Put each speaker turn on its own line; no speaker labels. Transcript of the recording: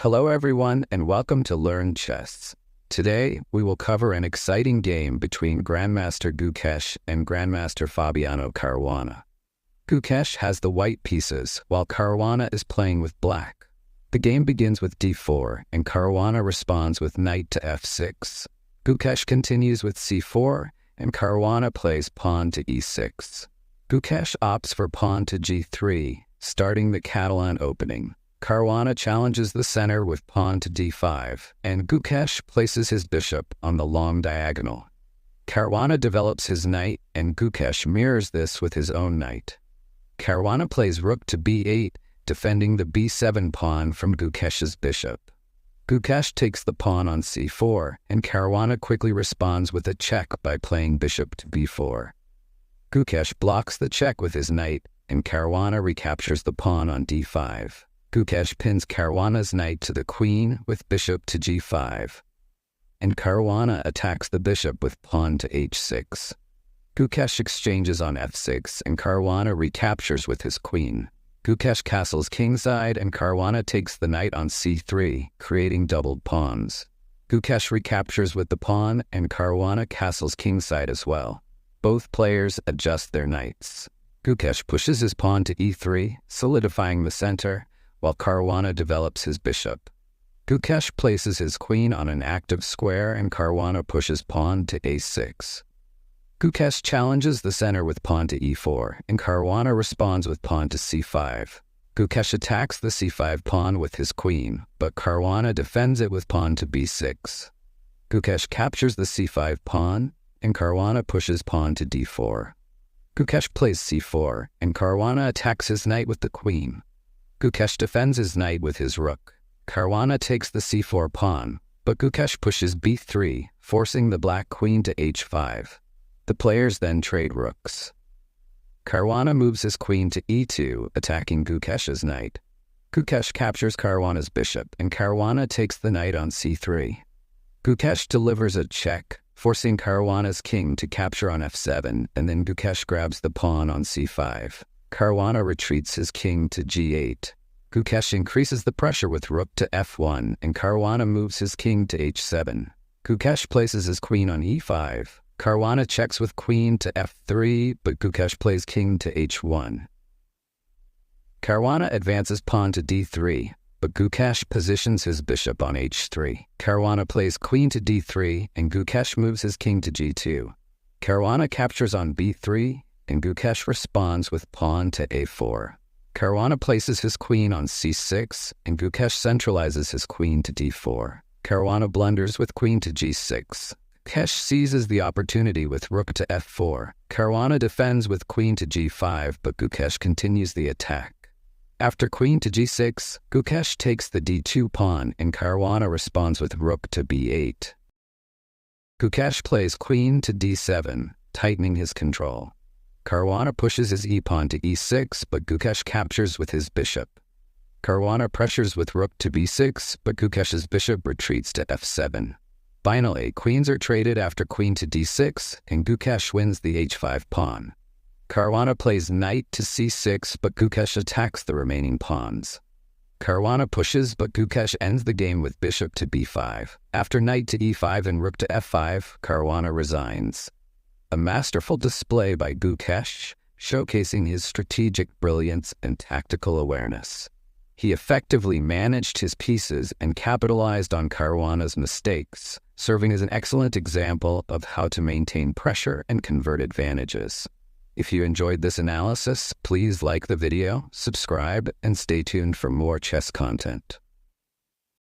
Hello everyone and welcome to Learn Chess. Today, we will cover an exciting game between Grandmaster Gukesh and Grandmaster Fabiano Caruana. Gukesh has the white pieces, while Caruana is playing with black. The game begins with d4, and Caruana responds with knight to f6. Gukesh continues with c4, and Caruana plays pawn to e6. Gukesh opts for pawn to g3, starting the Catalan Opening. Caruana challenges the center with pawn to d5, and Gukesh places his bishop on the long diagonal. Caruana develops his knight, and Gukesh mirrors this with his own knight. Caruana plays rook to b8, defending the b7 pawn from Gukesh's bishop. Gukesh takes the pawn on c4, and Caruana quickly responds with a check by playing bishop to b4. Gukesh blocks the check with his knight, and Caruana recaptures the pawn on d5. Gukesh pins Caruana's knight to the queen with bishop to g5, and Caruana attacks the bishop with pawn to h6. Gukesh exchanges on f6, and Caruana recaptures with his queen. Gukesh castles kingside, and Caruana takes the knight on c3, creating doubled pawns. Gukesh recaptures with the pawn, and Caruana castles kingside as well. Both players adjust their knights. Gukesh pushes his pawn to e3, solidifying the center, while Caruana develops his bishop. Gukesh places his queen on an active square, and Caruana pushes pawn to a6. Gukesh challenges the center with pawn to e4, and Caruana responds with pawn to c5. Gukesh attacks the c5 pawn with his queen, but Caruana defends it with pawn to b6. Gukesh captures the c5 pawn, and Caruana pushes pawn to d4. Gukesh plays c4, and Caruana attacks his knight with the queen. Gukesh defends his knight with his rook. Caruana takes the c4 pawn, but Gukesh pushes b3, forcing the black queen to h5. The players then trade rooks. Caruana moves his queen to e2, attacking Gukesh's knight. Gukesh captures Caruana's bishop, and Caruana takes the knight on c3. Gukesh delivers a check, forcing Caruana's king to capture on f7, and then Gukesh grabs the pawn on c5. Caruana retreats his king to g8. Gukesh increases the pressure with rook to f1, and Caruana moves his king to h7. Gukesh places his queen on e5. Caruana checks with queen to f3, but Gukesh plays king to h1. Caruana advances pawn to d3, but Gukesh positions his bishop on h3. Caruana plays queen to d3, and Gukesh moves his king to g2. Caruana captures on b3, and Gukesh responds with pawn to a4. Caruana places his queen on c6, and Gukesh centralizes his queen to d4. Caruana blunders with queen to g6. Gukesh seizes the opportunity with rook to f4. Caruana defends with queen to g5, but Gukesh continues the attack. After queen to g6, Gukesh takes the d2 pawn, and Caruana responds with rook to b8. Gukesh plays queen to d7, tightening his control. Caruana pushes his e-pawn to e6, but Gukesh captures with his bishop. Caruana pressures with rook to b6, but Gukesh's bishop retreats to f7. Finally, queens are traded after queen to d6, and Gukesh wins the h5 pawn. Caruana plays knight to c6, but Gukesh attacks the remaining pawns. Caruana pushes, but Gukesh ends the game with bishop to b5. After knight to e5 and rook to f5, Caruana resigns. A masterful display by Gukesh, showcasing his strategic brilliance and tactical awareness. He effectively managed his pieces and capitalized on Caruana's mistakes, serving as an excellent example of how to maintain pressure and convert advantages. If you enjoyed this analysis, please like the video, subscribe, and stay tuned for more chess content.